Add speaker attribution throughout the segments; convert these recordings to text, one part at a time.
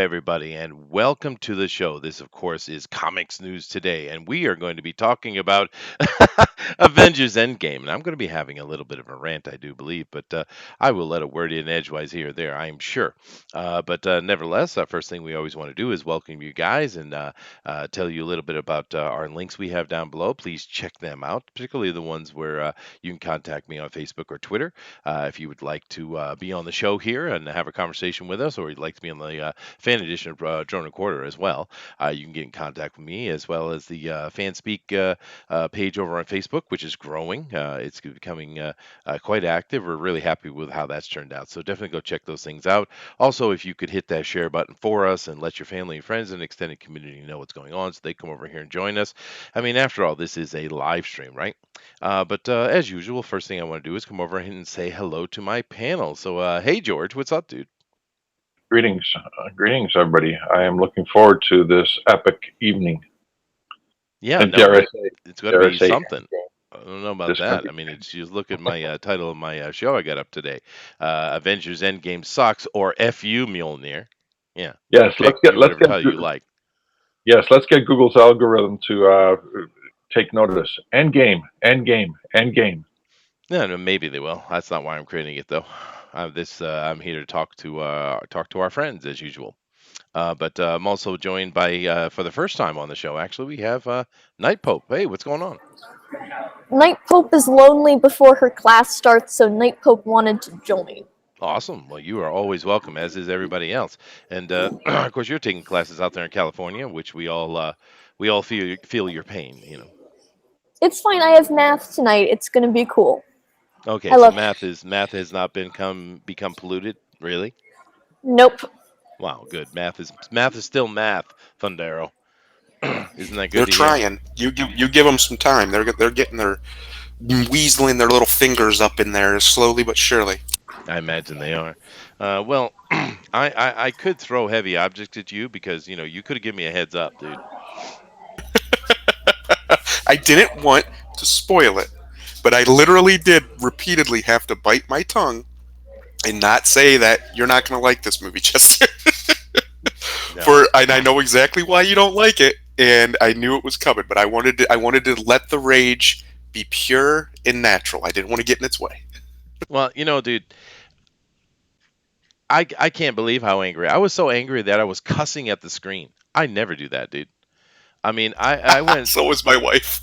Speaker 1: everybody, and welcome to the show. This, of course, is Comics News Today, and we are going to be talking about Avengers Endgame. And I'm going to be having a little bit of a rant, I do believe, but I will let a word in edgewise here or there, I am sure. But nevertheless, first thing we always want to do is welcome you guys and tell you a little bit about our links we have down below. Please check them out, particularly the ones where you can contact me on Facebook or Twitter. If you would like to be on the show here and have a conversation with us, or you'd like to be on the fan edition of Drone Recorder as well, you can get in contact with me as well as the Fan Speak page over on Facebook, which is growing. It's becoming quite active. We're really happy with how that's turned out. So definitely go check those things out. Also, if you could hit that share button for us and let your family and friends and extended community know what's going on so they come over here and join us. I mean, after all, this is a live stream, right? But as usual, first thing I want to do is come over and say hello to my panel. So, hey, George, what's up, dude?
Speaker 2: Greetings, everybody. I am looking forward to this epic evening.
Speaker 1: Yeah,
Speaker 2: And
Speaker 1: no, it's going to
Speaker 2: dare I
Speaker 1: be
Speaker 2: say,
Speaker 1: something. I don't know about
Speaker 2: this is going
Speaker 1: that.
Speaker 2: to
Speaker 1: I
Speaker 2: be.
Speaker 1: mean, it's just look at my title of my show I got up today, Avengers Endgame sucks or FU Mjolnir. Yeah,
Speaker 2: Yes,
Speaker 1: pick whatever the hell you like.
Speaker 2: Let's get Google's algorithm to take notice. End game.
Speaker 1: No, no, maybe they will. That's not why I'm creating it though. I'm here to talk to our friends as usual. But I'm also joined by for the first time on the show. Actually, we have Night Pope. Hey, what's going on?
Speaker 3: Night Pope is lonely before her class starts, so Night Pope wanted to join.
Speaker 1: Awesome. Well, you are always welcome, as is everybody else. And of course, you're taking classes out there in California, which we all feel your pain. You know.
Speaker 3: It's fine, I have math tonight. It's gonna be cool.
Speaker 1: Okay,
Speaker 3: I
Speaker 1: so
Speaker 3: love.
Speaker 1: math has not become polluted, really.
Speaker 3: Nope.
Speaker 1: Wow, good. Math is still math, Thundero. Isn't that good
Speaker 4: They're
Speaker 1: to hear?
Speaker 4: trying. You give them some time. They're getting their weaseling their little fingers up in there slowly but surely.
Speaker 1: I imagine they are. Well, I could throw heavy objects at you because you could have given me a heads up, dude.
Speaker 4: I didn't want to spoil it, but I literally did repeatedly have to bite my tongue and not say that you're not going to like this movie, Chester.
Speaker 1: No.
Speaker 4: And I know exactly why you don't like it, and I knew it was coming, but I wanted to let the rage be pure and natural. I didn't want to get in its way.
Speaker 1: Well, dude, I can't believe how angry I was. So angry that I was cussing at the screen. I never do that, dude. I mean, I went.
Speaker 4: So was my wife.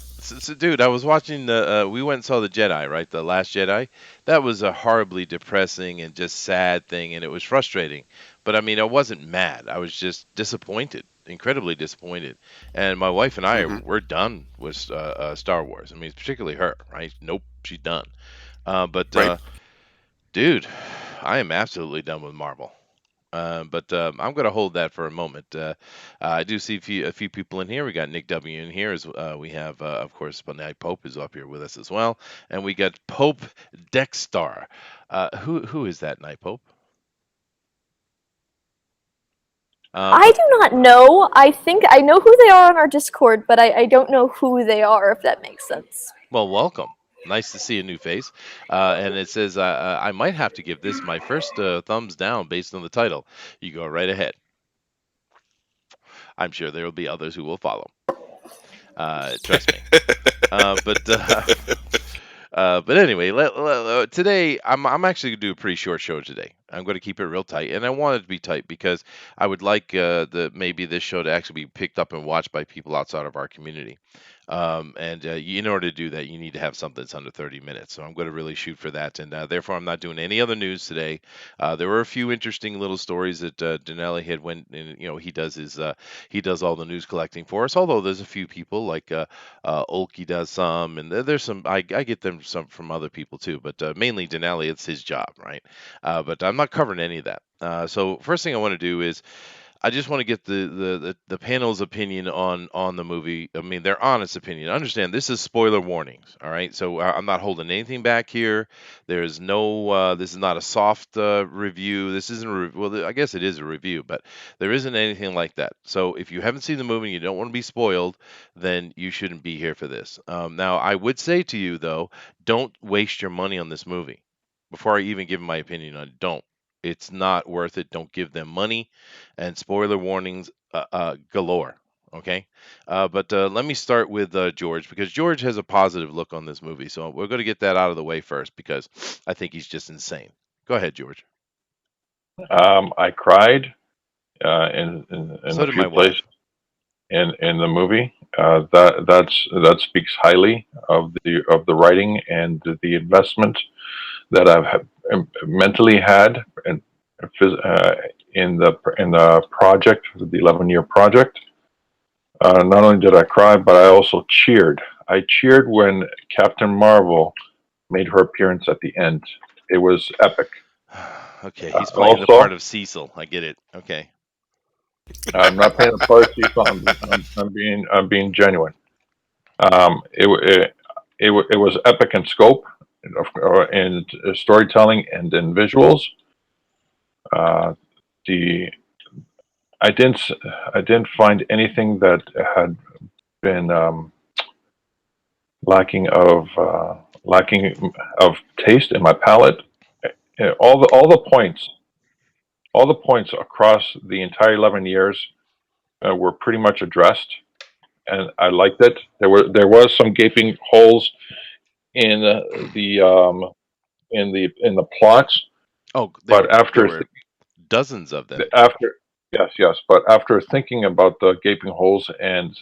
Speaker 1: Dude, I was watching the. We went and saw the Jedi, right? The Last Jedi. That was a horribly depressing and just sad thing, and it was frustrating. But I mean, I wasn't mad. I was just disappointed, incredibly disappointed. And my wife and I,
Speaker 4: Hmm.
Speaker 1: we're done with Star Wars. I mean, particularly her, right? Nope, she's done. But
Speaker 4: Right?
Speaker 1: dude, I am absolutely done with Marvel. But I'm going to hold that for a moment. I do see a few people in here. We got Nick W in here. As we have, of course, Night Pope is up here with us as well, and we got Pope Dexstar. Who is that, Night Pope?
Speaker 3: I
Speaker 1: But
Speaker 3: do not know. I think I know who they are on our Discord, but I don't know who they are, if that makes sense.
Speaker 1: well, welcome. Nice to see a new face. And it says I might have to give this my first thumbs down based on the title. You go right ahead. I'm sure there will be others who will follow. Trust me. But but anyway, today I'm actually gonna do a pretty short show today. I'm going to keep it real tight, and I want it to be tight because I would like maybe this show to actually be picked up and watched by people outside of our community. And in order to do that, you need to have something that's under 30 minutes. So I'm going to really shoot for that, and therefore I'm not doing any other news today. There were a few interesting little stories that Denelli had went, and he does all the news collecting for us. Although there's a few people like Olkey does some, and there's some I get them some from other people too, but mainly Denali, it's his job, right? But I'm not covering any of that. So first thing I want to do is I just want to get the panel's opinion on the movie. I mean, their honest opinion. Understand this is spoiler warnings, all right? So I'm not holding anything back here. There's no. This is not a soft review. This isn't a well. I guess it is a review, but there isn't anything like that. So if you haven't seen the movie and you don't want to be spoiled, then you shouldn't be here for this. Now, I would say to you though, don't waste your money on this movie. Before I even give my opinion on it, don't. It's not worth it. Don't give them money, and spoiler warnings galore. Okay, but let me start with George because George has a positive look on this movie. So we're going to get that out of the way first because I think he's just insane. Go ahead, George.
Speaker 2: I cried in
Speaker 1: So
Speaker 2: a
Speaker 1: did
Speaker 2: few
Speaker 1: my wife.
Speaker 2: places in the movie. That speaks highly of the writing and the investment that I've mentally had and in the project, the 11-year project. Not only did I cry, but I also cheered. I cheered when Captain Marvel made her appearance at the end. It was epic.
Speaker 1: Okay, he's playing the part
Speaker 2: Also,
Speaker 1: of Cecil. I get it. Okay.
Speaker 2: I'm not playing a part of Cecil. I'm being genuine. It was epic in scope, in storytelling, and in visuals. Uh, the I didn't find anything that had been lacking of taste in my palate. All the points across the entire 11 years were pretty much addressed, and I liked it. There was some gaping holes in the plots,
Speaker 1: Oh,
Speaker 2: but
Speaker 1: there were dozens of them.
Speaker 2: after yes, but after thinking about the gaping holes and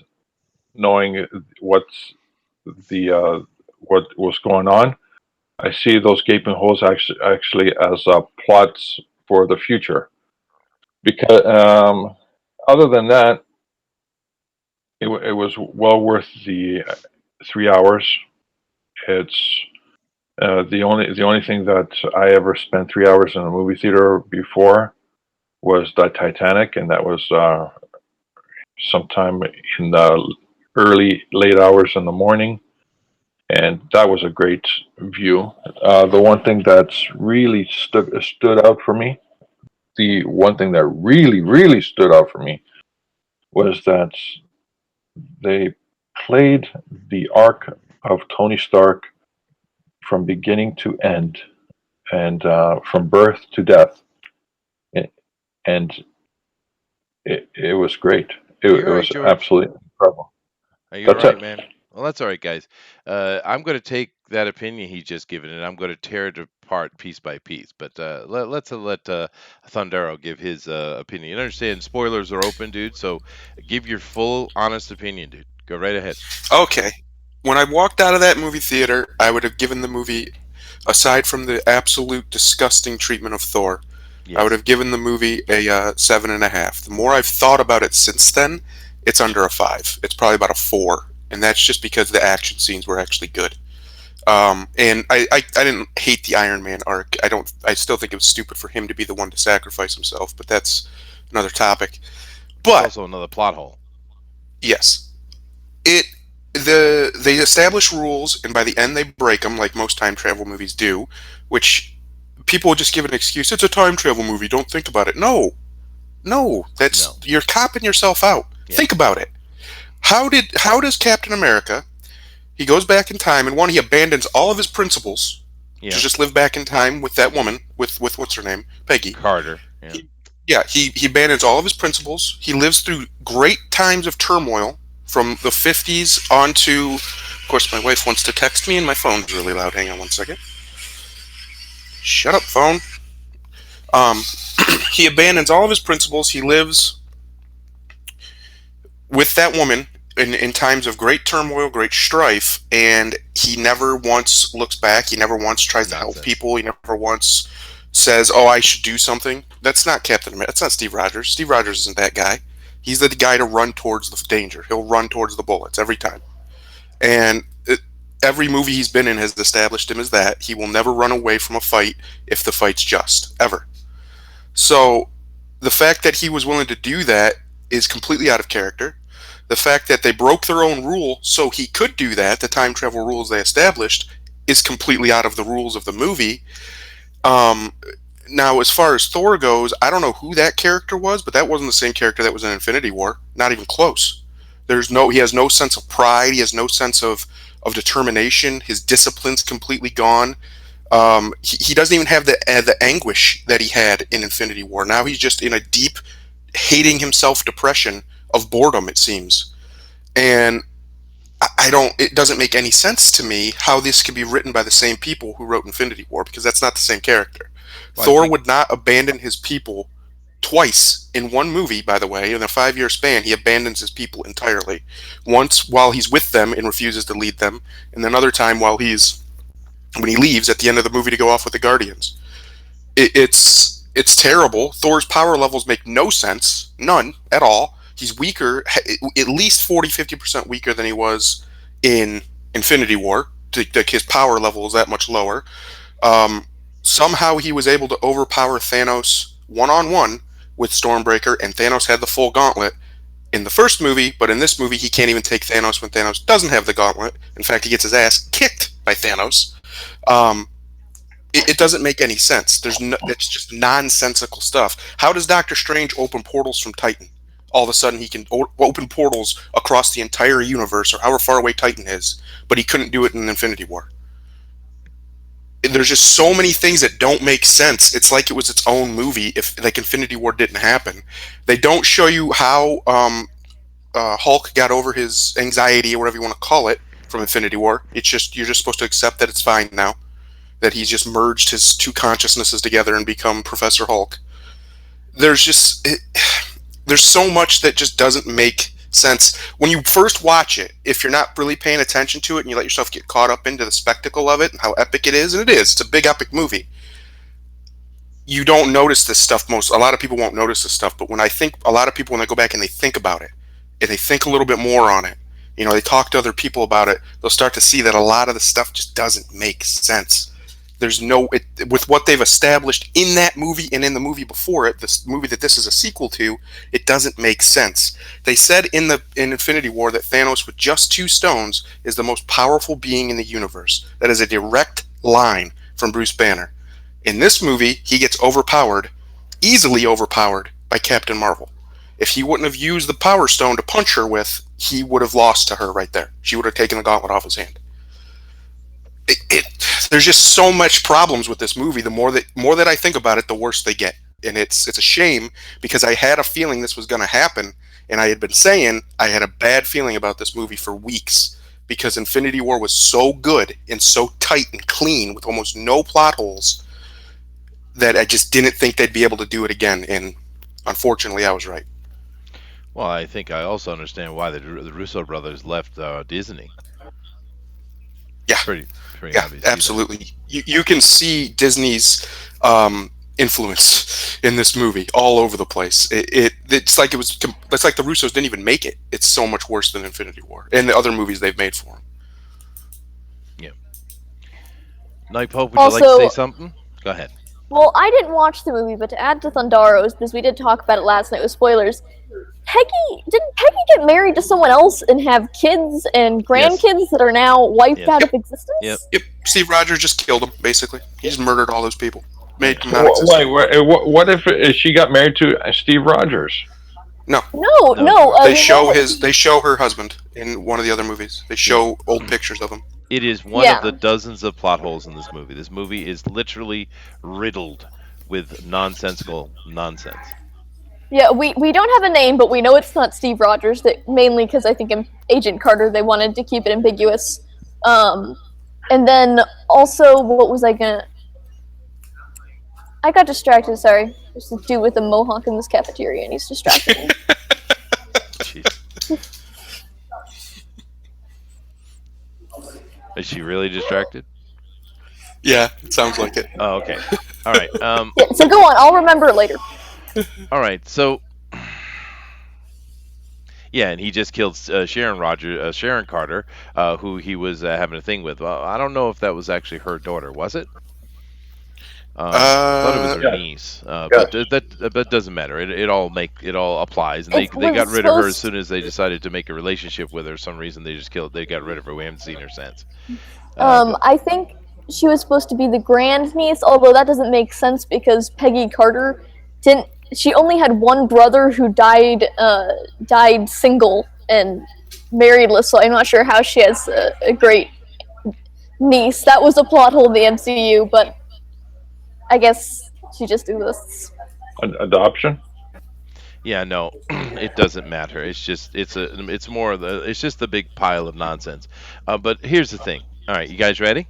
Speaker 2: knowing what's the what was going on, I see those gaping holes actually as plots for the future. Because other than that, it was well worth the 3 hours. It's the only thing that I ever spent 3 hours in a movie theater before was the Titanic, and that was sometime in the late hours in the morning, and that was a great view. The one thing that's really stood out for me, the one thing that really stood out for me was that they played the arc of Tony Stark from beginning to end, and from birth to death, and it was great.
Speaker 1: Are
Speaker 2: It
Speaker 1: you all right,
Speaker 2: was
Speaker 1: George?
Speaker 2: absolutely incredible.
Speaker 1: Are you all
Speaker 2: That's
Speaker 1: right,
Speaker 2: it.
Speaker 1: man? Well, that's all right, guys. I'm going to take that opinion he just given, and I'm going to tear it apart piece by piece. But let's let Thundero give his opinion. You understand? Spoilers are open, dude. So give your full, honest opinion, dude. Go right ahead.
Speaker 4: Okay. When I walked out of that movie theater, I would have given the movie, aside from the absolute disgusting treatment of Thor, I would
Speaker 1: Yes.
Speaker 4: have given the movie a 7.5. The more I've thought about it since then, it's under a 5. It's probably about a 4, and that's just because the action scenes were actually good. And I didn't hate the Iron Man arc. I still think it was stupid for him to be the one to sacrifice himself, but that's another topic.
Speaker 1: It's
Speaker 4: But
Speaker 1: also another plot hole.
Speaker 4: yes, it they establish rules, and by the end they break them, like most time travel movies do, which people just give an excuse. It's a time travel movie. Don't think about it. No, no,
Speaker 1: No.
Speaker 4: you're copping yourself out.
Speaker 1: Yeah.
Speaker 4: Think about it. How does Captain America? He goes back in time, and one, he abandons all of his principles to
Speaker 1: Yeah.
Speaker 4: just live back in time with that woman, with what's her name, Peggy.
Speaker 1: Carter. Yeah.
Speaker 4: Yeah, he abandons all of his principles. He lives through great times of turmoil from the 50s on to, of course, my wife wants to text me and my phone's really loud. Hang on one second. Shut up, phone. Um, he abandons all of his principles. He lives with that woman in times of great turmoil, great strife, and he never once looks back. He never once tries to help
Speaker 1: Nonsense.
Speaker 4: people. He never once says, "Oh, I should do something." That's not Captain America. That's not Steve Rogers. Steve Rogers isn't that guy. He's the guy to run towards the danger. He'll run towards the bullets every time. And every movie he's been in has established him as that. He will never run away from a fight if the fight's just, ever. So the fact that he was willing to do that is completely out of character. The fact that they broke their own rule so he could do that, the time travel rules they established, is completely out of the rules of the movie. Um, Now, as far as Thor goes, I don't know who that character was, but that wasn't the same character that was in Infinity War. Not even close. He has no sense of pride. He has no sense of determination. His discipline's completely gone. He doesn't even have the anguish that he had in Infinity War. Now he's just in a deep, hating himself depression of boredom, it seems. And I don't. It doesn't make any sense to me how this could be written by the same people who wrote Infinity War, because that's not the same character.
Speaker 1: Well,
Speaker 4: Thor would not abandon his people twice in one movie. By the way, in a 5-year span, he abandons his people entirely. Once while he's with them and refuses to lead them, and another time when he leaves at the end of the movie to go off with the Guardians. It's terrible. Thor's power levels make no sense, none at all. He's weaker, at least 40-50% weaker than he was in Infinity War. His power level is that much lower. Somehow he was able to overpower Thanos one-on-one with Stormbreaker, and Thanos had the full gauntlet in the first movie, but in this movie he can't even take Thanos when Thanos doesn't have the gauntlet. In fact, he gets his ass kicked by Thanos. It doesn't make any sense. It's just nonsensical stuff. How does Doctor Strange open portals from Titan? All of a sudden he can open portals across the entire universe, or however far away Titan is, but he couldn't do it in Infinity War. There's just so many things that don't make sense. It's like it was its own movie if like Infinity War didn't happen. They don't show you how Hulk got over his anxiety, or whatever you want to call it, from Infinity War. It's just, you're just supposed to accept that it's fine now, that he's just merged his two consciousnesses together and become Professor Hulk. There's so much that just doesn't make sense. When you first watch it, if you're not really paying attention to it and you let yourself get caught up into the spectacle of it and how epic it is, and it's a big epic movie, you don't notice this stuff. A lot of people won't notice this stuff, but when a lot of people, when they go back and they think about it, and they think a little bit more on it, they talk to other people about it, they'll start to see that a lot of the stuff just doesn't make sense. With what they've established in that movie and in the movie before it, this movie that this is a sequel to, it doesn't make sense. They said in Infinity War that Thanos with just 2 stones is the most powerful being in the universe. That is a direct line from Bruce Banner. In this movie, he gets easily overpowered by Captain Marvel. If he wouldn't have used the Power Stone to punch her with, he would have lost to her right there. She would have taken the gauntlet off his hand. There's just so much problems with this movie. The more that I think about it, the worse they get. And it's a shame, because I had a feeling this was going to happen, and I had been saying I had a bad feeling about this movie for weeks, because Infinity War was so good and so tight and clean with almost no plot holes that I just didn't think they'd be able to do it again, and unfortunately I was right.
Speaker 1: Well, I think I also understand why the Russo brothers left Disney.
Speaker 4: Yeah,
Speaker 1: pretty
Speaker 4: yeah,
Speaker 1: obvious.
Speaker 4: Absolutely. You can see Disney's influence in this movie all over the place. It's like the Russos didn't even make it. It's so much worse than Infinity War and the other movies they've made for them.
Speaker 1: Yeah. Night Pope, would you like to say something? Go ahead.
Speaker 3: Well, I didn't watch the movie, but to add to Thundaro's, because we did talk about it last night with spoilers, didn't Peggy get married to someone else and have kids and grandkids that are now wiped out of existence?
Speaker 4: Yep. Steve Rogers just killed them, basically. He just murdered all those people. Made them not
Speaker 2: what if she got married to Steve Rogers?
Speaker 4: No. They show her husband in one of the other movies. They show old pictures of him.
Speaker 1: It is one of the dozens of plot holes in this movie. This movie is literally riddled with nonsensical nonsense.
Speaker 3: Yeah, we don't have a name, but we know it's not Steve Rogers. Mainly because I think in Agent Carter they wanted to keep it ambiguous. And then also, what was I gonna? I got distracted. Sorry, there's a dude with a mohawk in this cafeteria, and he's distracting me.
Speaker 1: Is she really distracted?
Speaker 4: Yeah, it sounds like it.
Speaker 1: Oh, okay. All right.
Speaker 3: So go on. I'll remember it later.
Speaker 1: All right. So, yeah, and he just killed Sharon Carter, who he was having a thing with. Well, I don't know if that was actually her daughter. Was it? I thought it was her niece, but that doesn't matter. It all applies, and they got rid of her as soon as they decided to make a relationship with her. For some reason they got rid of her. We haven't seen her since.
Speaker 3: I think she was supposed to be the grandniece, although that doesn't make sense because Peggy Carter didn't. She only had one brother who died single and marriedless, so I'm not sure how she has a great niece. That was a plot hole in the MCU, but I guess she just exists.
Speaker 2: Adoption.
Speaker 1: Yeah, no, it doesn't matter. It's more of the it's just the big pile of nonsense. But here's the thing. All right, you guys ready?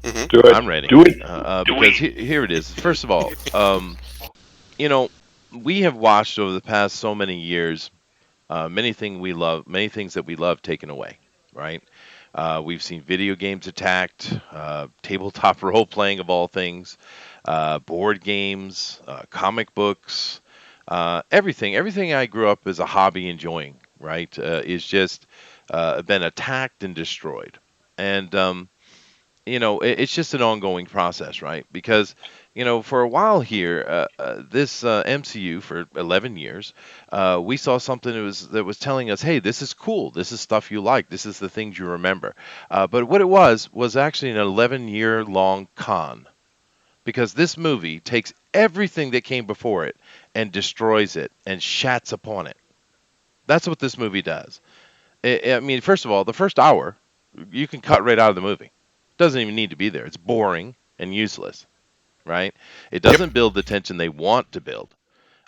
Speaker 4: Hmm.
Speaker 2: Do it.
Speaker 1: I'm ready.
Speaker 2: Do it.
Speaker 1: Because here it is. First of all, you know, we have watched over the past so many years many things that we love taken away, right? We've seen video games attacked, tabletop role playing of all things, board games, comic books, everything I grew up as a hobby enjoying, right, is just been attacked and destroyed. And it's just an ongoing process, right? Because for a while here, this MCU for 11 years, we saw something that was telling us, hey, this is cool, this is stuff you like, this is the things you remember. But what it was actually an 11-year long con, because this movie takes everything that came before it and destroys it and shats upon it. That's what this movie does. I mean, first of all, the first hour you can cut right out of the movie. It doesn't even need to be there. It's boring and useless, right? It
Speaker 4: Yep.
Speaker 1: doesn't build the tension they want to build.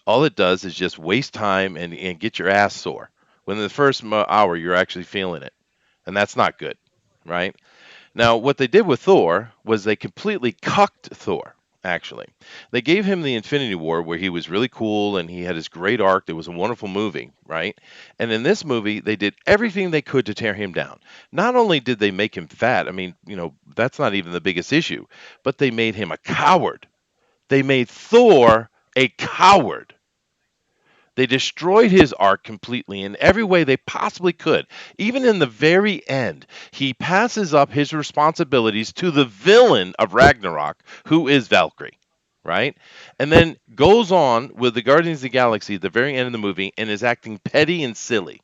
Speaker 1: All it does is just waste time and get your ass sore. When in the first hour you're actually feeling it, and that's not good, right? Now, what they did with Thor was they completely cucked Thor, actually. They gave him the Infinity War where he was really cool and he had his great arc. It was a wonderful movie, right? And in this movie, they did everything they could to tear him down. Not only did they make him fat, I mean, that's not even the biggest issue, but they made him a coward. They made Thor a coward. They destroyed his arc completely in every way they possibly could. Even in the very end, he passes up his responsibilities to the villain of Ragnarok, who is Valkyrie, right? And then goes on with the Guardians of the Galaxy at the very end of the movie and is acting petty and silly.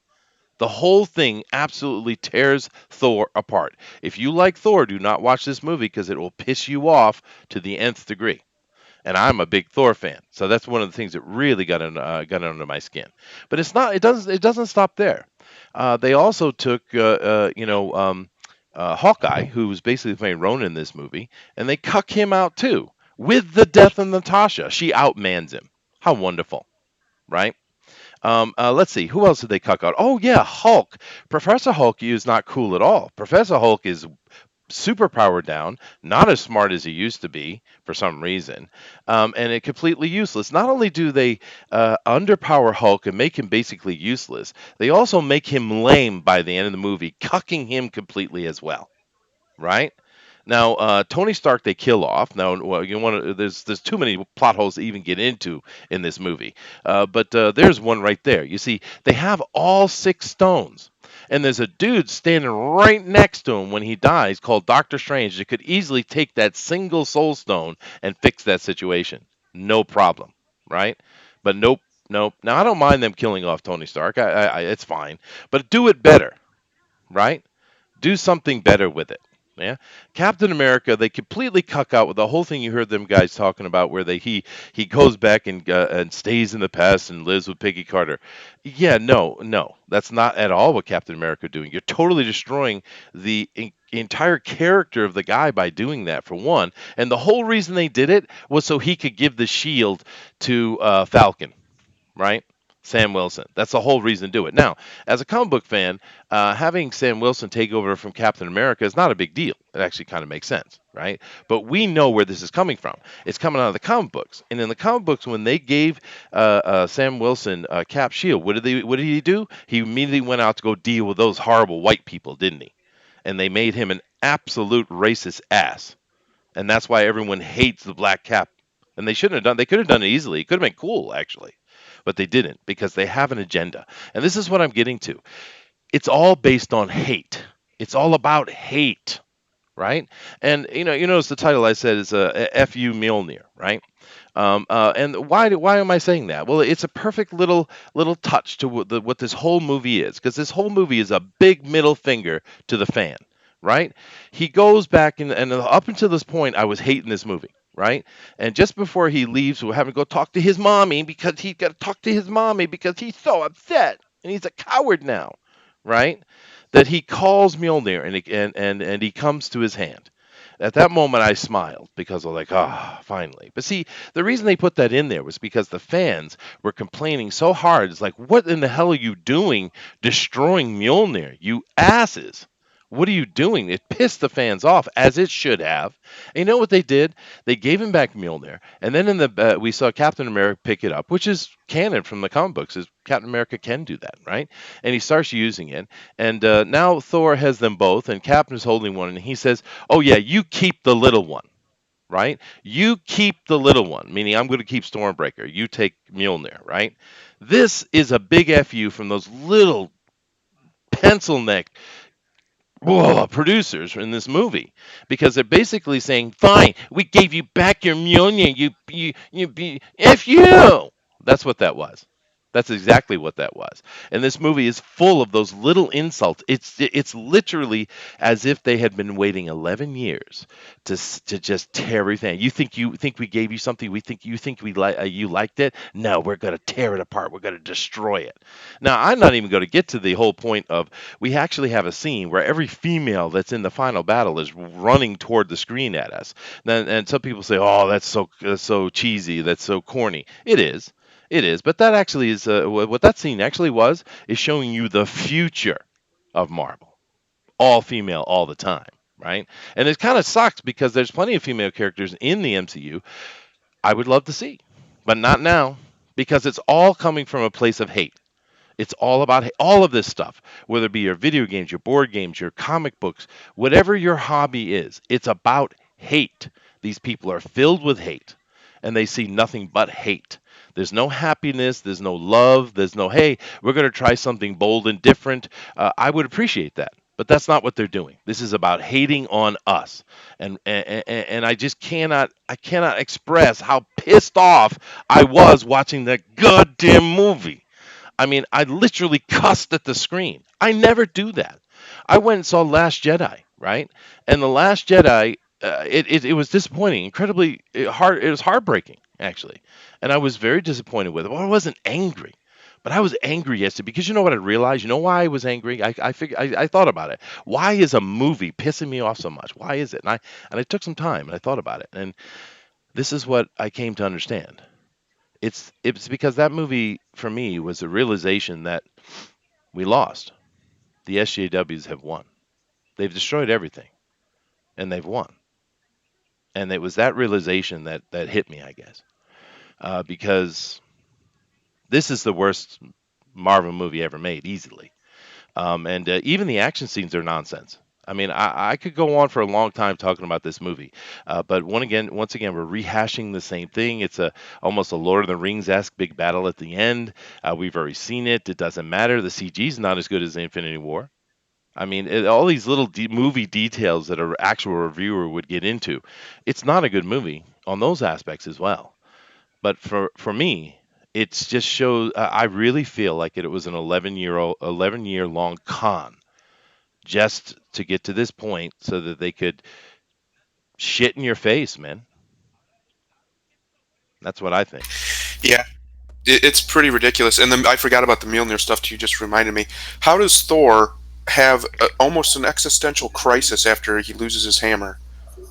Speaker 1: The whole thing absolutely tears Thor apart. If you like Thor, do not watch this movie because it will piss you off to the nth degree, and I'm a big Thor fan, so that's one of the things that really got under my skin. But it's not. It doesn't stop there. They also took Hawkeye, who was basically playing Ronan in this movie, and they cuck him out too with the death of Natasha. She outmans him. How wonderful, right? Let's see, who else did they cuck out? Oh yeah, Hulk. Professor Hulk is not cool at all. Professor Hulk is super powered down, not as smart as he used to be for some reason, and it completely useless. Not only do they underpower Hulk and make him basically useless, they also make him lame by the end of the movie, cucking him completely as well. Right? Now, Tony Stark they kill off. Now, well, you want to? There's too many plot holes to even get into in this movie, but there's one right there. You see, they have all 6 stones, and there's a dude standing right next to him when he dies, called Doctor Strange, that could easily take that single Soul Stone and fix that situation, no problem, right? But nope, nope. Now I don't mind them killing off Tony Stark. It's fine, but do it better, right? Do something better with it. Yeah, Captain America, they completely cuck out with the whole thing you heard them guys talking about, where he goes back and stays in the past and lives with Peggy Carter. Yeah, no, no, that's not at all what Captain America doing. You're totally destroying the entire character of the guy by doing that, for one. And the whole reason they did it was so he could give the shield to Falcon, right? Sam Wilson. That's the whole reason to do it. Now, as a comic book fan, having Sam Wilson take over from Captain America is not a big deal. It actually kind of makes sense, right? But we know where this is coming from. It's coming out of the comic books. And in the comic books, when they gave Sam Wilson Cap Shield, what did he do? He immediately went out to go deal with those horrible white people, didn't he? And they made him an absolute racist ass, and that's why everyone hates the Black Cap. And they shouldn't have done. They could have done it easily. It could have been cool, actually, but they didn't because they have an agenda. And this is what I'm getting to. It's all based on hate. It's all about hate, right? And you notice the title I said is "Fu Mjölnir," right? And why am I saying that? Well, it's a perfect little touch to what this whole movie is, because this whole movie is a big middle finger to the fan, right? He goes back and up until this point, I was hating this movie, right? And just before he leaves, we're having to go talk to his mommy because he's so upset and he's a coward now, right? that he calls Mjolnir and he comes to his hand. At that moment, I smiled because I was like, ah, finally. But see, the reason they put that in there was because the fans were complaining so hard. It's like, what in the hell are you doing destroying Mjolnir, you asses? What are you doing? It pissed the fans off, as it should have. And you know what they did? They gave him back Mjolnir, and then in the we saw Captain America pick it up, which is canon from the comic books. Is Captain America can do that, right? And he starts using it, and now Thor has them both, and Captain is holding one, and he says, "Oh yeah, you keep the little one." Right? You keep the little one, meaning I'm going to keep Stormbreaker. You take Mjolnir, right? This is a big FU from those little pencil neck producers in this movie, because they're basically saying, "Fine, we gave you back your Mjolnir. F you." That's what that was. That's exactly what that was. And this movie is full of those little insults. It's literally as if they had been waiting 11 years to just tear everything. You think we gave you something? You think we you liked it? No, we're going to tear it apart. We're going to destroy it. Now, I'm not even going to get to the whole point of we actually have a scene where every female that's in the final battle is running toward the screen at us. And some people say, "Oh, that's so cheesy. That's so corny." It is. It is, but that actually is what that scene actually was is showing you the future of Marvel, all female, all the time, right? And it kind of sucks because there's plenty of female characters in the MCU I would love to see, but not now because it's all coming from a place of hate. It's all about all of this stuff, whether it be your video games, your board games, your comic books, whatever your hobby is. It's about hate. These people are filled with hate, and they see nothing but hate. There's no happiness. There's no love. There's no, hey, we're going to try something bold and different. I would appreciate that. But that's not what they're doing. This is about hating on us, and I just cannot express how pissed off I was watching that goddamn movie. I mean, I literally cussed at the screen. I never do that. I went and saw Last Jedi, right? And the Last Jedi, it was disappointing, incredibly hard. It was heartbreaking, actually, and I was very disappointed with it. Well, I wasn't angry, but I was angry yesterday because you know what I realized. You know why I was angry? I thought about it. Why is a movie pissing me off so much? Why is it? And I took some time and I thought about it, and this is what I came to understand. It's because that movie for me was a realization that we lost. The SJWs have won. They've destroyed everything, and they've won. And it was that realization that hit me, I guess, because this is the worst Marvel movie ever made, easily. And even the action scenes are nonsense. I mean, I could go on for a long time talking about this movie, but once again, we're rehashing the same thing. It's almost a Lord of the Rings-esque big battle at the end. We've already seen it. It doesn't matter. The CG is not as good as the Infinity War. I mean, all these little movie details that an actual reviewer would get into. It's not a good movie on those aspects as well. But for me, it's just shows. I really feel like it was an 11-year long con just to get to this point so that they could shit in your face, man. That's what I think.
Speaker 4: Yeah, it's pretty ridiculous. And then I forgot about the Mjolnir stuff. You just reminded me. How does Thor have almost an existential crisis after he loses his hammer?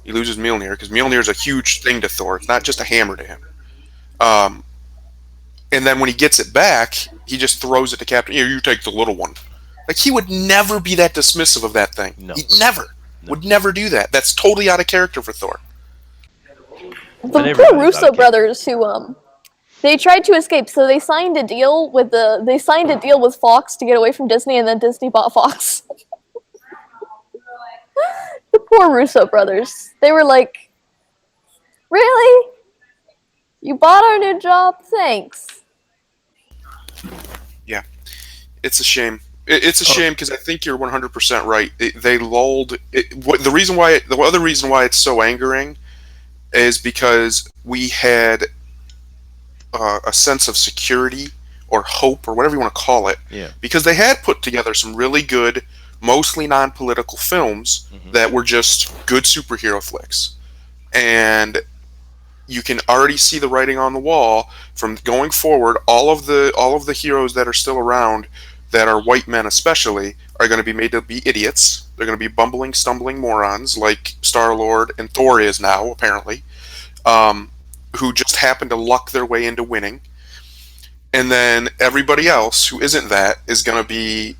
Speaker 4: He loses Mjolnir because Mjolnir is a huge thing to Thor. It's not just a hammer to him. Um, and then when he gets it back, he just throws it to Captain. Here, you take the little one. Like he would never be that dismissive of that thing.
Speaker 1: No.
Speaker 4: He would never do that. That's totally out of character for Thor.
Speaker 3: The poor Russo brothers who they tried to escape, so they signed a deal with Fox to get away from Disney, and then Disney bought Fox. The poor Russo brothers. They were like, "Really? You bought our new job? Thanks."
Speaker 4: Yeah, it's a shame. It's a shame because I think you're 100% right. They lulled. The other reason why it's so angering is because we had a sense of security or hope or whatever you want to call it.
Speaker 1: Yeah.
Speaker 4: Because they had put together some really good, mostly non-political films that were just good superhero flicks, and you can already see the writing on the wall from going forward. All of the heroes that are still around, that are white men especially are going to be made to be idiots. They're going to be bumbling, stumbling morons like Star Lord and Thor is now apparently, um, who just happen to luck their way into winning. And then everybody else who isn't that is going to be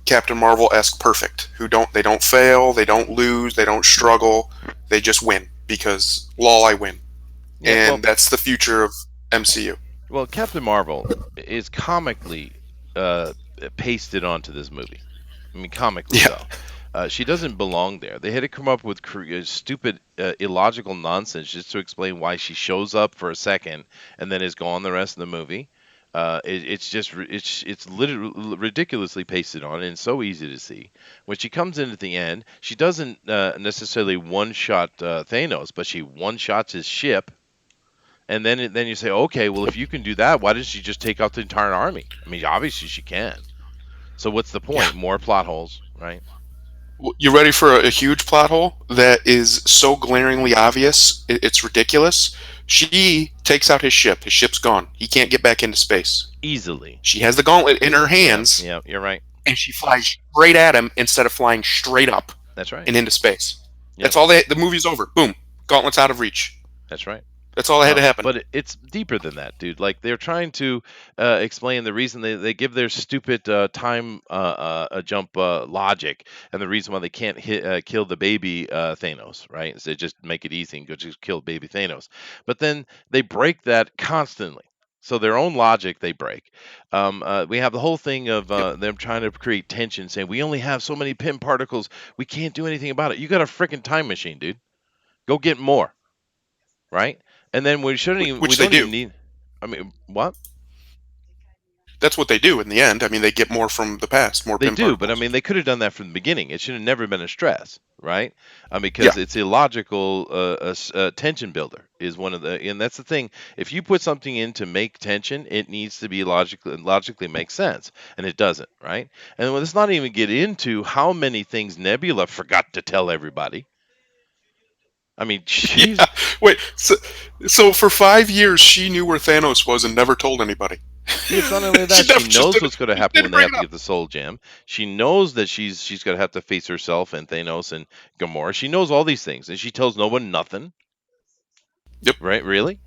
Speaker 4: Captain Marvel-esque perfect, who don't fail, they don't lose, they don't struggle, they just win because lol I win.
Speaker 1: Yeah,
Speaker 4: And that's the future of MCU.
Speaker 1: well, Captain Marvel is comically uh, pasted onto this movie. I mean, comically
Speaker 4: Yeah.
Speaker 1: so. She doesn't belong there. They had to come up with stupid, illogical nonsense just to explain why she shows up for a second and then is gone the rest of the movie. It's just it's literally ridiculously pasted on and so easy to see. When she comes in at the end, she doesn't necessarily one shot Thanos, but she one shots his ship. And then you say, okay, well, if you can do that, why does she just take out the entire army? I mean, obviously she can. So what's the
Speaker 4: Yeah.
Speaker 1: point? More plot holes, right?
Speaker 4: You ready for a huge plot hole that is so glaringly obvious? It's ridiculous. She takes out his ship. His ship's gone. He can't get back into space.
Speaker 1: Easily.
Speaker 4: She has the gauntlet in her hands,
Speaker 1: Yeah, you're right.
Speaker 4: and she flies straight at him instead of flying straight up
Speaker 1: That's right.
Speaker 4: and into space.
Speaker 1: Yep.
Speaker 4: That's all. The movie's over. Boom. Gauntlet's out of reach.
Speaker 1: That's right.
Speaker 4: That's all that had to happen.
Speaker 1: But it's deeper than that, dude. Like they're trying to explain the reason they give their stupid time jump logic and the reason why they can't kill the baby Thanos, right? So they just make it easy and go just kill baby Thanos. But then they break that constantly. So their own logic they break. We have the whole thing of them trying to create tension, saying we only have so many pin particles, we can't do anything about it. You got a freaking time machine, dude. Go get more, right? And then we shouldn't even.
Speaker 4: Which
Speaker 1: We
Speaker 4: they
Speaker 1: don't
Speaker 4: do.
Speaker 1: even need. I mean, what?
Speaker 4: That's what they do in the end. I mean, they get more from the past, more
Speaker 1: They
Speaker 4: pin
Speaker 1: do,
Speaker 4: particles.
Speaker 1: but I mean, they could have done that from the beginning. It should have never been a stress, right? Because it's illogical. Tension builder is one of the, and that's the thing. If you put something in to make tension, it needs to be logically make sense, and it doesn't, right? And let's not even get into how many things Nebula forgot to tell everybody. I mean, she's.
Speaker 4: Yeah. Wait. So for 5 years, she knew where Thanos was and never told anybody.
Speaker 1: It's not only that
Speaker 4: never
Speaker 1: she
Speaker 4: just
Speaker 1: knows
Speaker 4: did-
Speaker 1: what's going to
Speaker 4: she
Speaker 1: happen when
Speaker 4: didn't
Speaker 1: they
Speaker 4: bring
Speaker 1: have
Speaker 4: it
Speaker 1: to
Speaker 4: up.
Speaker 1: get the soul gem. She knows that she's going to have to face herself and Thanos and Gamora. She knows all these things, and she tells no one nothing.
Speaker 4: Yep.
Speaker 1: Right? Really?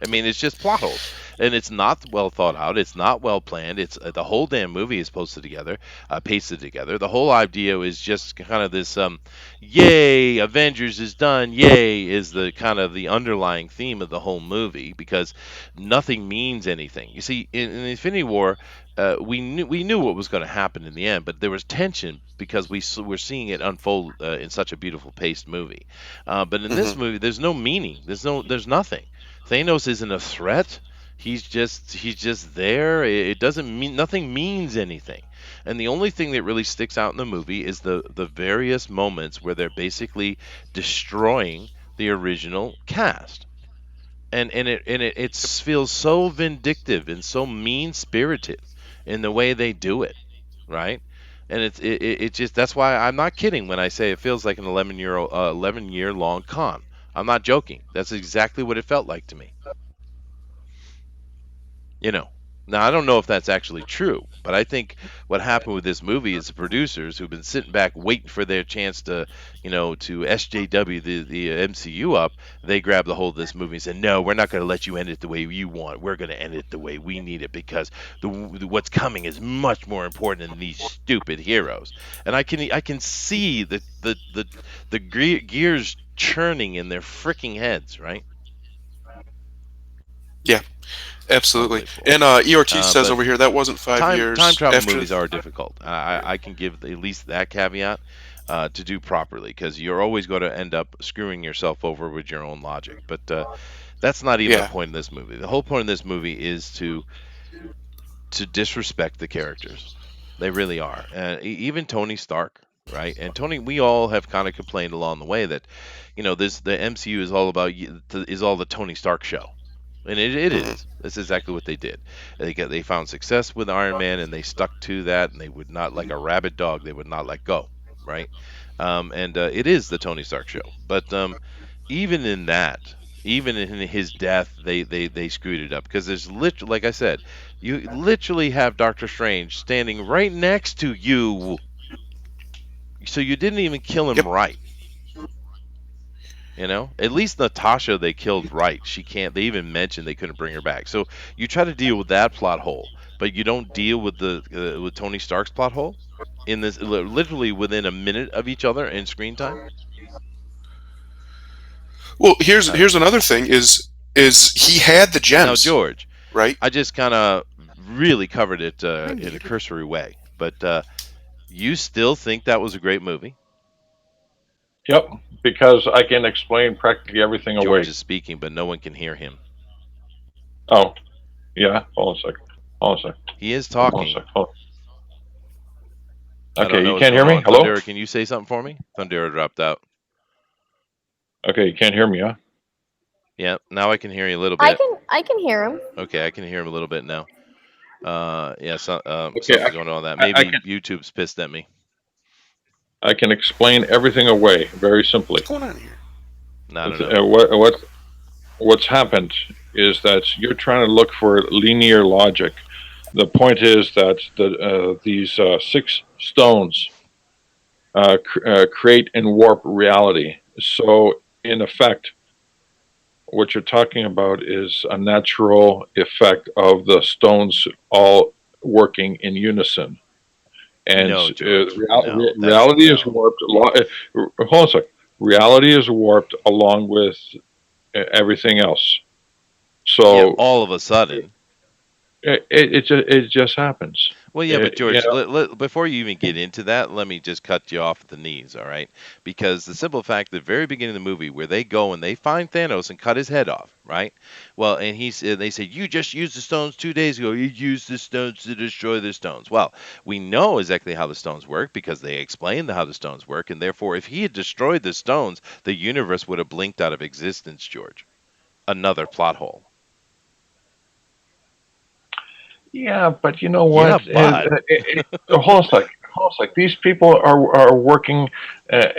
Speaker 1: I mean, it's just plot holes, and it's not well thought out. It's not well planned. It's the whole damn movie is posted together, pasted together. The whole idea is just kind of this, "Yay, Avengers is done! Yay!" is the kind of the underlying theme of the whole movie because nothing means anything. You see, in Infinity War, we knew what was going to happen in the end, but there was tension because we're seeing it unfold in such a beautiful paced movie. But in this movie, there's no meaning. There's nothing. Thanos isn't a threat. He's just there. It doesn't mean nothing means anything. And the only thing that really sticks out in the movie is the various moments where they're basically destroying the original cast. And it feels so vindictive and so mean spirited in the way they do it, right? And it just that's why I'm not kidding when I say it feels like an 11 year long con. I'm not joking. That's exactly what it felt like to me. You know. Now I don't know if that's actually true, but I think what happened with this movie is the producers who've been sitting back waiting for their chance to SJW the MCU up. They grabbed the hold of this movie and said, "No, we're not going to let you end it the way you want. We're going to end it the way we need it because what's coming is much more important than these stupid heroes." And I can see the gears churning in their freaking heads, right?
Speaker 4: Yeah, absolutely.
Speaker 1: Unbelievable.
Speaker 4: And ERT says
Speaker 1: But
Speaker 4: over here that wasn't 5 years
Speaker 1: time travel
Speaker 4: after.
Speaker 1: movies are difficult. I can give at least that caveat to do properly because you're always going to end up screwing yourself over with your own logic. But that's not even the
Speaker 4: Yeah.
Speaker 1: point of this movie. The whole point of this movie is to disrespect the characters. They really are, and even Tony Stark, right? And Tony, we all have kind of complained along the way that, the MCU is all about is all the Tony Stark show, and it
Speaker 4: hmm
Speaker 1: is. That's exactly what they did. They found success with Iron Man, and they stuck to that, and they would not like a rabid dog. They would not let go, right? And it is the Tony Stark show, but even in that. Even in his death, they screwed it up because there's literally, like I said, you literally have Doctor Strange standing right next to you, so you didn't even kill him
Speaker 4: Yep.
Speaker 1: right. At least Natasha they killed right. She can't. They even mentioned they couldn't bring her back. So you try to deal with that plot hole, but you don't deal with the with Tony Stark's plot hole in this literally within a minute of each other in screen time.
Speaker 4: Well, here's another thing is he had the
Speaker 1: Now,
Speaker 4: gems,
Speaker 1: George,
Speaker 4: right?
Speaker 1: I just kind of really covered it
Speaker 4: I
Speaker 1: in a
Speaker 4: muted.
Speaker 1: cursory way, but you still think that was a great movie?
Speaker 2: Yep, because I can explain practically everything
Speaker 1: George
Speaker 2: away.
Speaker 1: is speaking, but no one can hear him.
Speaker 2: Oh, yeah. Hold on a second. Hold on a second.
Speaker 1: He is
Speaker 2: Hold on a
Speaker 1: talking.
Speaker 2: second. Hold
Speaker 1: I
Speaker 2: on.
Speaker 1: don't
Speaker 2: Okay,
Speaker 1: know
Speaker 2: you
Speaker 1: what's
Speaker 2: can't hear
Speaker 1: going
Speaker 2: me?
Speaker 1: on.
Speaker 2: Hello?
Speaker 1: Thundera, can you say something for me? Thundera dropped out.
Speaker 2: Okay, you can't hear me, huh?
Speaker 1: Yeah, now I can hear you a little
Speaker 3: I
Speaker 1: bit.
Speaker 3: can hear him.
Speaker 1: Okay, I can hear him a little bit now. Yeah,
Speaker 2: Okay,
Speaker 1: something's going on with that.
Speaker 2: I
Speaker 1: Maybe
Speaker 2: can
Speaker 1: YouTube's pissed at me.
Speaker 2: explain everything away very simply.
Speaker 4: What's going on here?
Speaker 1: I don't know.
Speaker 2: What's happened is that you're trying to look for linear logic. The point is that these 6 stones create and warp reality. So, in effect, what you're talking about is a natural effect of the stones all working in unison. And
Speaker 1: No, George. No, that's
Speaker 2: reality is
Speaker 1: no.
Speaker 2: warped. Hold on a second. Reality is warped along with everything else.
Speaker 1: Yeah,
Speaker 2: So
Speaker 1: all of a sudden.
Speaker 2: it just happens.
Speaker 1: Well, yeah, but
Speaker 2: You
Speaker 1: George,
Speaker 2: know,
Speaker 1: before you even get into that, let me just cut you off at the knees, all right? Because the simple fact, the very beginning of the movie, where they go and they find Thanos and cut his head off, right? Well, and they say, you just used the stones 2 days ago. You used the stones to destroy the stones. Well, we know exactly how the stones work because they explained how the stones work, and therefore, if he had destroyed the stones, the universe would have blinked out of existence, George. Another plot hole.
Speaker 2: yeah, but you know
Speaker 1: Yeah,
Speaker 2: what?
Speaker 1: but
Speaker 2: Hold on a sec. Hold on a sec. These people are working, at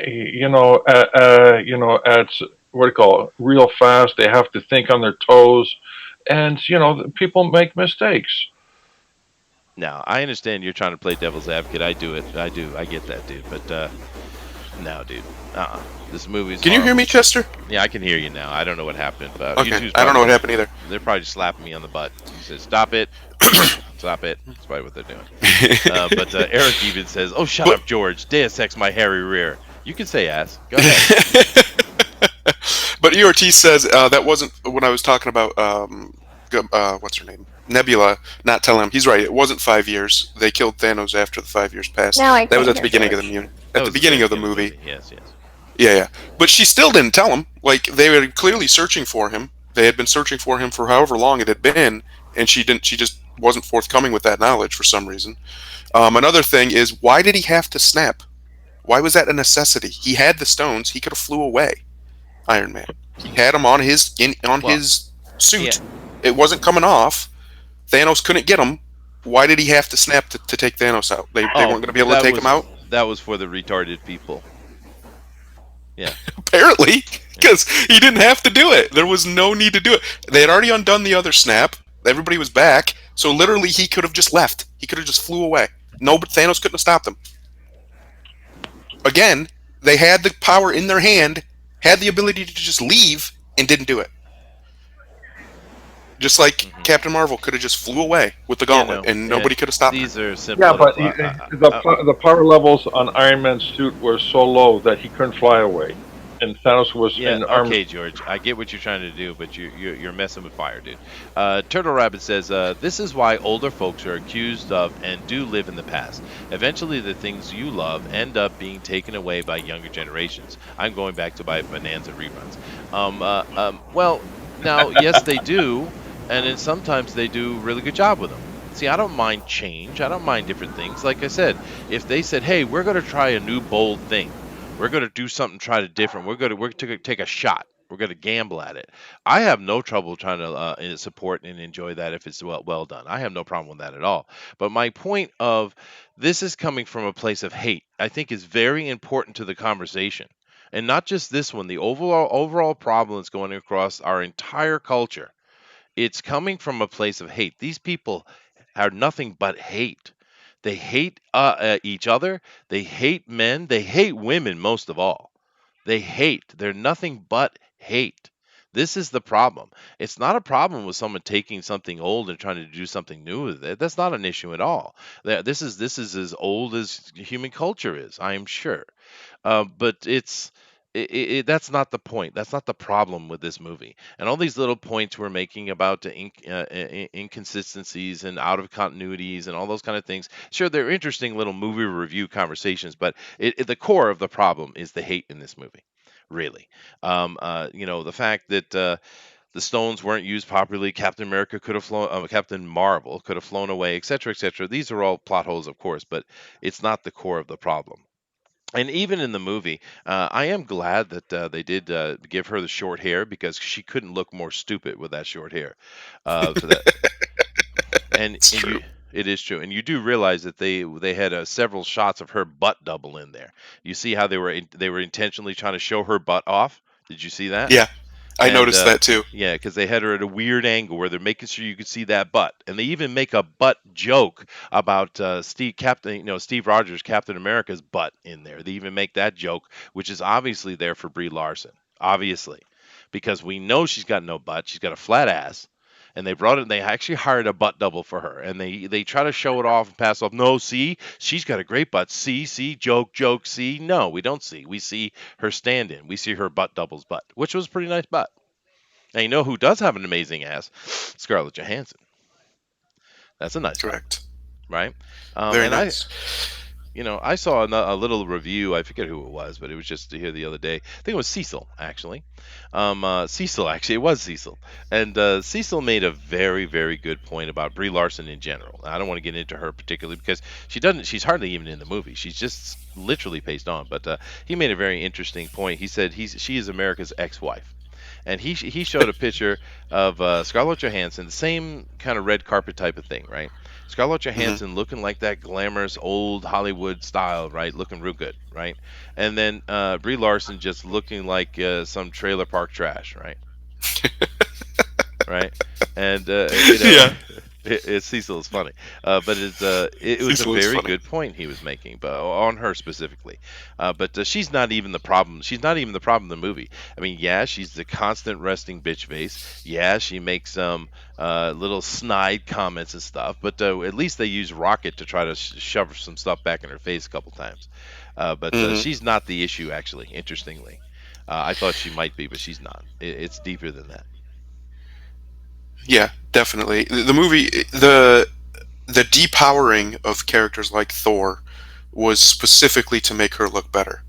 Speaker 2: what do you call it, real fast. They have to think on their toes, and people make mistakes.
Speaker 1: now I understand you're trying to play devil's advocate. I do it. I do. I get that, dude. But no, dude. This movie's
Speaker 4: Can you hear me,
Speaker 1: horrible.
Speaker 4: Chester?
Speaker 1: Yeah, I can hear you now. I don't know what happened, but
Speaker 4: Okay,
Speaker 1: YouTube's
Speaker 4: I don't know what
Speaker 1: probably
Speaker 4: happened either.
Speaker 1: they're probably just slapping me on the butt. He says, "Stop it, stop it." That's probably what they're doing. But Eric even says, "Oh, shut
Speaker 4: But
Speaker 1: up, George. Deus Ex my hairy rear." You can say ass. Go ahead.
Speaker 4: but ERT says that wasn't when I was talking about what's her name, Nebula. Not telling him he's right. It wasn't 5 years. They killed Thanos after the 5 years passed.
Speaker 3: Now I
Speaker 4: That was
Speaker 3: can't
Speaker 4: at the
Speaker 3: hear
Speaker 4: beginning of
Speaker 3: George.
Speaker 4: the
Speaker 1: That
Speaker 4: at the
Speaker 1: was
Speaker 4: beginning
Speaker 1: very
Speaker 4: of the movie.
Speaker 1: Yes, yes.
Speaker 4: Yeah. But she still didn't tell him. Like they were clearly searching for him. They had been searching for him for however long it had been, and she didn't. She just wasn't forthcoming with that knowledge for some reason. Another thing is, why did he have to snap? Why was that a necessity? He had the stones. He could have flew away. Iron Man. He had him on
Speaker 1: Well,
Speaker 4: his
Speaker 1: yeah.
Speaker 4: suit. It wasn't coming off. Thanos couldn't get him. Why did he have to snap to take Thanos out? They weren't going to be able to take him out.
Speaker 1: That was for the retarded people. Yeah.
Speaker 4: Apparently, because he didn't have to do it. There was no need to do it. They had already undone the other snap. Everybody was back. So literally, he could have just left. He could have just flew away. No, but Thanos couldn't have stopped him. Again, they had the power in their hand, had the ability to just leave, and didn't do it. Just like Captain Marvel could have just flew away with the gauntlet, and nobody could have stopped her.
Speaker 1: These are simple.
Speaker 2: Yeah, but the power levels on Iron Man's suit were so low that he couldn't fly away, and Thanos was
Speaker 1: Yeah,
Speaker 2: in arms.
Speaker 1: okay, George. I get what you're trying to do, but you're messing with fire, dude. Turtle Rabbit says, "This is why older folks are accused of and do live in the past. Eventually, the things you love end up being taken away by younger generations." I'm going back to my Bonanza reruns. Well, now, yes, they do, and then sometimes they do a really good job with them. See, I don't mind change. I don't mind different things. Like I said, if they said, "Hey, we're going to try a new bold thing. We're going to do something, try to different. We're going to take a shot. We're going to gamble at it." I have no trouble trying to support and enjoy that if it's well done. I have no problem with that at all. But my point of this is coming from a place of hate, I think, is very important to the conversation. And not just this one, the overall problem that's going across our entire culture. It's coming from a place of hate. These people are nothing but hate. They hate each other. They hate men. They hate women most of all. They hate. They're nothing but hate. This is the problem. It's not a problem with someone taking something old and trying to do something new with it. That's not an issue at all. This is as old as human culture is, I am sure. But that's not the point. That's not the problem with this movie. And all these little points we're making about the inconsistencies and out of continuities and all those kind of things. Sure, they're interesting little movie review conversations, but the core of the problem is the hate in this movie. Really, the fact that the stones weren't used properly. Captain America could have flown. Captain Marvel could have flown away, etc., etc. These are all plot holes, of course, but it's not the core of the problem. And even in the movie, I am glad that they did give her the short hair because she couldn't look more stupid with that short hair. So that and
Speaker 4: It's
Speaker 1: and
Speaker 4: true.
Speaker 1: you it is true, and you do realize that they had several shots of her butt double in there. You see how they were intentionally trying to show her butt off. Did you see that?
Speaker 4: Yeah, I
Speaker 1: And
Speaker 4: noticed that too.
Speaker 1: yeah, because they had her at a weird angle where they're making sure you could see that butt, and they even make a butt joke about Steve Rogers, Captain America's butt in there. They even make that joke, which is obviously there for Brie Larson, obviously, because we know she's got no butt, she's got a flat ass. And they brought it. They actually hired a butt double for her, and they try to show it off and pass off. No, see, she's got a great butt. See, joke, joke. See, no, we don't see. We see her stand-in. We see her butt double's butt, which was a pretty nice butt. Now you know who does have an amazing ass? Scarlett Johansson. That's a nice butt,
Speaker 4: Correct.
Speaker 1: right?
Speaker 4: Very
Speaker 1: And
Speaker 4: nice.
Speaker 1: I saw a little review. I forget who it was, but it was just here the other day. I think it was Cecil, actually. Cecil, actually, it was Cecil. And Cecil made a very, very good point about Brie Larson in general. I don't want to get into her particularly because she doesn't. She's hardly even in the movie. She's just literally paced on. But he made a very interesting point. He said she is America's ex-wife. And he showed a picture of Scarlett Johansson, the same kind of red carpet type of thing, right? Scarlett
Speaker 4: Hmm.
Speaker 1: Johansson looking like that glamorous old Hollywood style, right? Looking real good, right? And then Brie Larson just looking like some trailer park trash, right? Right? And
Speaker 4: Yeah,
Speaker 1: Cecil is funny, but it was a
Speaker 4: Cecil is
Speaker 1: very
Speaker 4: funny.
Speaker 1: good point he was making, but on her specifically. But she's not even the problem. She's not even the problem in the movie. I mean, yeah, she's the constant resting bitch face. Yeah, she makes some little snide comments and stuff, but at least they use Rocket to try to shove some stuff back in her face a couple times. But
Speaker 4: Hmm.
Speaker 1: she's not the issue, actually. Interestingly, I thought she might be, but she's not. It's deeper than that.
Speaker 4: Yeah, definitely. The movie, the depowering of characters like Thor was specifically to make her look better.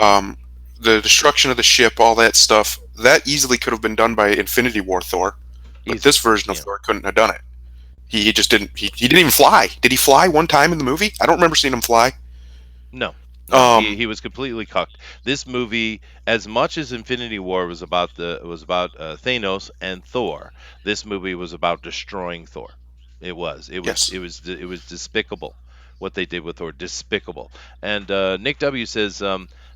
Speaker 4: Um, the destruction of the ship, all that stuff, that easily could have been done by Infinity War Thor, but this
Speaker 1: Easily,
Speaker 4: version of
Speaker 1: yeah.
Speaker 4: Thor couldn't have done it. He just didn't. He didn't even fly. Did he fly one time in the movie? I don't remember seeing him fly.
Speaker 1: No, no,
Speaker 4: Um,
Speaker 1: he was completely cucked. This movie, as much as Infinity War was about Thanos and Thor, this movie was about destroying Thor.
Speaker 4: yes.
Speaker 1: It was despicable what they did with Thor. Despicable. And Nick W says,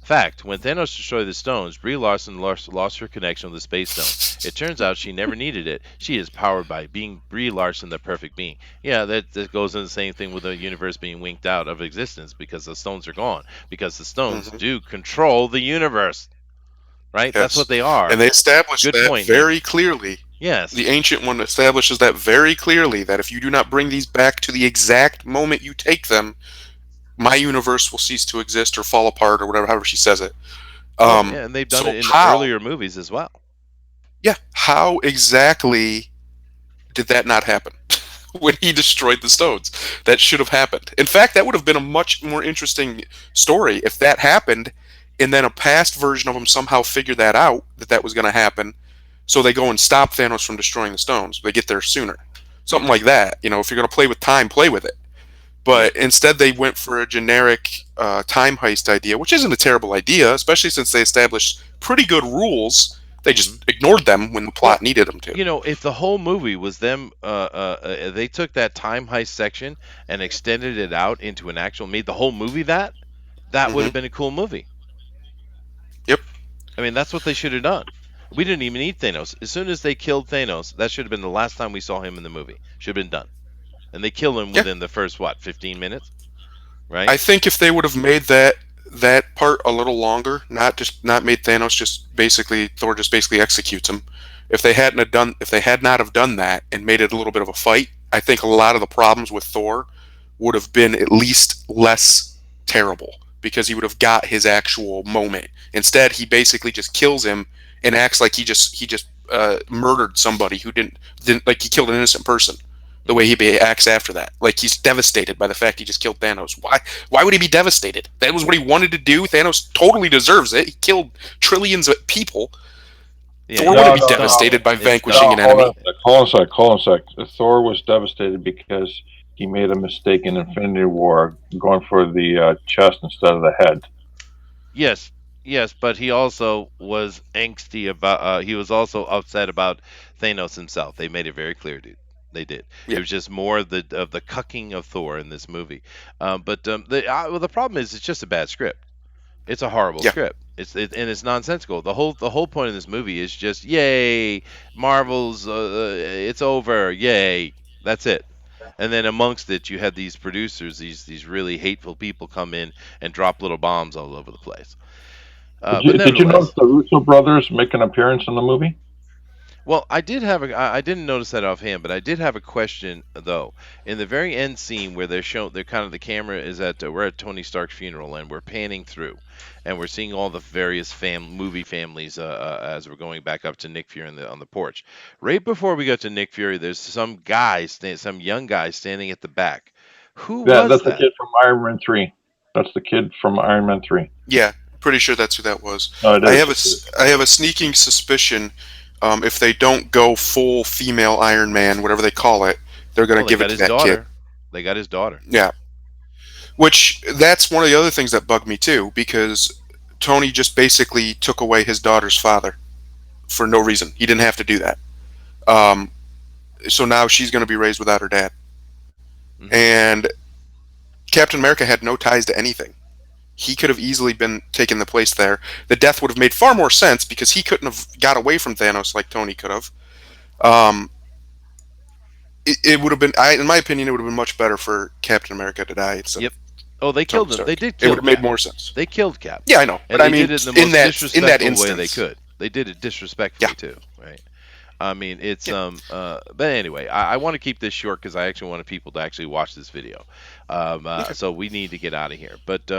Speaker 1: fact: when Thanos destroyed the stones, Brie Larson lost her connection with the Space Stone. It turns out she never needed it. She is powered by being Brie Larson, the perfect being. Yeah, that goes in the same thing with the universe being winked out of existence because the stones are gone. Because the stones
Speaker 4: Hmm.
Speaker 1: do control the universe, right? That's what
Speaker 4: Yes.
Speaker 1: they are.
Speaker 4: And they established
Speaker 1: Good
Speaker 4: that
Speaker 1: point, Nick.
Speaker 4: very clearly.
Speaker 1: Yes.
Speaker 4: The Ancient One establishes that very clearly that if you do not bring these back to the exact moment you take them, my universe will cease to exist or fall apart or whatever, however she says it.
Speaker 1: Oh, yeah, and they've done
Speaker 4: So
Speaker 1: it in
Speaker 4: how?
Speaker 1: earlier movies as well.
Speaker 4: Yeah, how exactly did that not happen when he destroyed the stones? That should have happened. In fact, that would have been a much more interesting story if that happened, and then a past version of him somehow figured that out that was going to happen. So they go and stop Thanos from destroying the stones. They get there sooner. Something like that. If you're going to play with time, play with it.
Speaker 1: Yeah.
Speaker 4: But instead, they went for a generic time heist idea, which isn't a terrible idea, especially since they established pretty good rules. They
Speaker 1: Hmm.
Speaker 4: just ignored them when the
Speaker 1: Well,
Speaker 4: plot needed them to.
Speaker 1: if the whole movie was them, they took that time heist section and extended it out into an actual, made the whole movie that would
Speaker 4: Hmm.
Speaker 1: have been a cool movie.
Speaker 4: Yep.
Speaker 1: I mean, that's what they should have done. We didn't even need Thanos. As soon as they killed Thanos, that should have been the last time we saw him in the movie. Should have been done. And they kill him
Speaker 4: Yeah,
Speaker 1: within the first, what, 15 minutes?
Speaker 4: I
Speaker 1: Right?
Speaker 4: think if they would have made that part a little longer, not made Thanos just basically Thor just basically executes him. If they had not have done that and made it a little bit of a fight, I think a lot of the problems with Thor would have been at least less terrible because he would have got his actual moment. Instead, he basically just kills him and acts like he just murdered somebody who didn't like he killed an innocent person. The way he acts after that, like he's devastated by the fact he just killed Thanos. Why would he be devastated? That was what he wanted to do. Thanos totally deserves it. He killed trillions of people.
Speaker 1: Yeah,
Speaker 4: Thor
Speaker 1: yeah,
Speaker 4: wouldn't
Speaker 2: No,
Speaker 4: be
Speaker 2: no,
Speaker 1: it's
Speaker 2: no.
Speaker 1: dumb.
Speaker 4: devastated by
Speaker 1: It's
Speaker 4: vanquishing
Speaker 1: dumb.
Speaker 2: No,
Speaker 4: an
Speaker 2: hold on
Speaker 4: enemy.
Speaker 2: a sec. Hold on a sec. Hold on a sec. Thor was devastated because he made a mistake in Infinity War, going for the chest instead of the head.
Speaker 1: Yes, yes, but he also was angsty about. He was also upset about Thanos himself. They made it very clear, dude. They did. It
Speaker 4: Yeah,
Speaker 1: was just more of the cucking of Thor in this movie. The problem is it's just a bad script. It's a horrible
Speaker 4: yeah,
Speaker 1: script. And it's nonsensical. The whole point of this movie is just yay, Marvel's it's over, yay. That's it. And then amongst it, you had these producers, these really hateful people come in and drop little bombs all over the place. But
Speaker 2: Did you notice
Speaker 1: nevertheless,
Speaker 2: the Russo brothers make an appearance in the movie?
Speaker 1: well, I didn't notice that offhand, but I did have a question though. In the very end scene where they're kind of the camera is at we're at Tony Stark's funeral and we're panning through, and we're seeing all the various movie families as we're going back up to Nick Fury on the porch. Right before we got to Nick Fury, there's some young guy standing at the back. Who
Speaker 2: Yeah,
Speaker 1: was
Speaker 2: that's the
Speaker 1: that?
Speaker 2: kid from Iron Man 3. That's the kid from Iron Man 3.
Speaker 4: yeah. Pretty sure that's who that was.
Speaker 2: No, it is.
Speaker 4: I have a sneaking suspicion. If they don't go full female Iron Man, whatever they call it, they're gonna
Speaker 1: Well, they
Speaker 4: give it
Speaker 1: got
Speaker 4: to
Speaker 1: his
Speaker 4: that kid.
Speaker 1: daughter. They got his daughter.
Speaker 4: Yeah, which that's one of the other things that bugged me too, because Tony just basically took away his daughter's father for no reason. He didn't have to do that. Um, so now she's going to be raised without her dad.
Speaker 1: Hmm.
Speaker 4: And Captain America had no ties to anything. He could have easily been taking the place there. The death would have made far more sense because he couldn't have got away from Thanos like Tony could have. Um, it would have been, in my opinion, it would have been much better for Captain America to die instead
Speaker 1: Yep.
Speaker 4: of
Speaker 1: Oh, they
Speaker 4: Tony
Speaker 1: killed him. They
Speaker 4: Stark.
Speaker 1: did
Speaker 4: It would
Speaker 1: kill
Speaker 4: have made
Speaker 1: Cap.
Speaker 4: more sense.
Speaker 1: They killed Cap.
Speaker 4: Yeah, I know,
Speaker 1: And
Speaker 4: but I
Speaker 1: they
Speaker 4: mean,
Speaker 1: did it in the most
Speaker 4: in that
Speaker 1: disrespectful way they
Speaker 4: instance,
Speaker 1: could. They did it disrespectfully
Speaker 4: yeah,
Speaker 1: too, right? I mean, it's
Speaker 4: yeah,
Speaker 1: but anyway, I want to keep this short because I actually wanted people to actually watch this video.
Speaker 4: okay,
Speaker 1: So we need to get out of here. But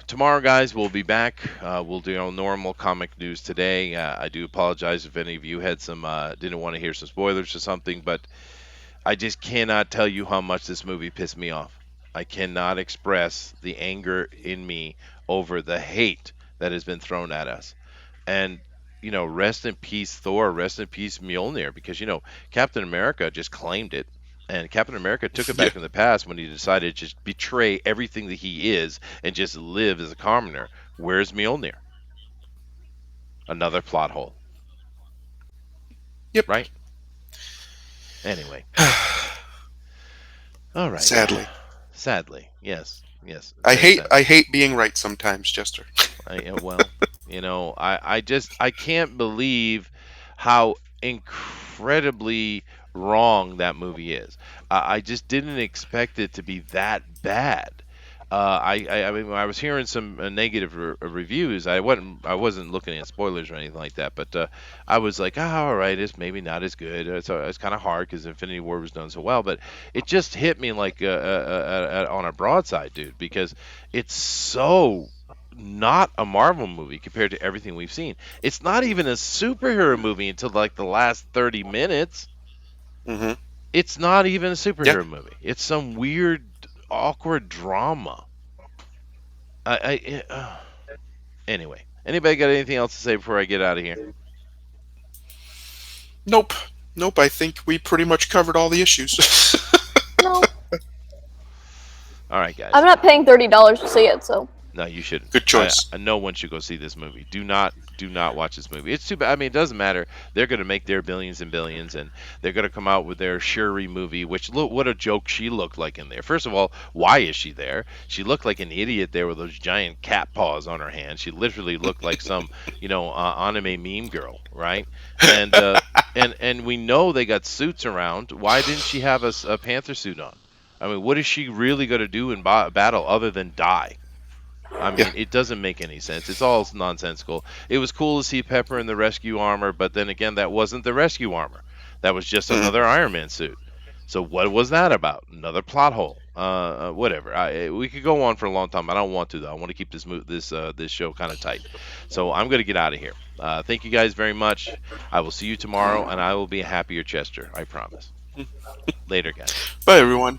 Speaker 1: tomorrow, guys, we'll be back. We'll do our normal comic news today. I do apologize if any of you had some didn't want to hear some spoilers or something, but I just cannot tell you how much this movie pissed me off. I cannot express the anger in me over the hate that has been thrown at us. And rest in peace Thor, rest in peace Mjolnir, because Captain America just claimed it. And Captain America took it
Speaker 4: yeah,
Speaker 1: back in the past when he decided to just betray everything that he is and just live as a commoner. Where's Mjolnir? Another plot hole,
Speaker 4: yep.
Speaker 1: right? Anyway, all right.
Speaker 4: Sadly,
Speaker 1: Sadly, yes, yes, very sad.
Speaker 4: I hate being right sometimes, Jester.
Speaker 1: Well, I can't believe how incredibly wrong that movie is. I just didn't expect it to be that bad. I mean, when I was hearing some negative reviews, I wasn't looking at spoilers or anything like that, but I was like, all right, it's maybe not as good. It's kind of hard because Infinity War was done so well, but it just hit me like on a broadside, dude, because it's so not a Marvel movie compared to everything we've seen. It's not even a superhero movie until like the last 30 minutes.
Speaker 4: Hmm.
Speaker 1: It's not even a
Speaker 4: Yeah.
Speaker 1: superhero movie. It's some weird, awkward drama. Anyway, anybody got anything else to say before I get out of here?
Speaker 4: Nope. Nope. I think we pretty much covered all the issues.
Speaker 3: No,
Speaker 1: All right, guys.
Speaker 3: I'm not paying $30 to see it, so.
Speaker 1: No, you shouldn't.
Speaker 4: Good choice.
Speaker 1: No one should go see this movie. Do not watch this movie. It's too bad. I mean, it doesn't matter. They're going to make their billions and billions, and they're going to come out with their Shuri movie. Which look, what a joke she looked like in there. First of all, why is she there? She looked like an idiot there with those giant cat paws on her hand. She literally looked like some, anime meme girl, right? And and we know they got suits around. Why didn't she have a panther suit on? I mean, what is she really going to do in battle other than die? I mean,
Speaker 4: Yeah.
Speaker 1: it doesn't make any sense. It's all nonsensical. It was cool to see Pepper in the rescue armor, but then again, that wasn't the rescue armor. That was just
Speaker 4: Mhm.
Speaker 1: another Iron Man suit. So what was that about? Another plot hole. Whatever. We could go on for a long time. I don't want to though. I want to keep this show kind of tight. So I'm going to get out of here. Thank you guys very much. I will see you tomorrow, and I will be a happier Chester. I promise. Later, guys.
Speaker 4: Bye, everyone.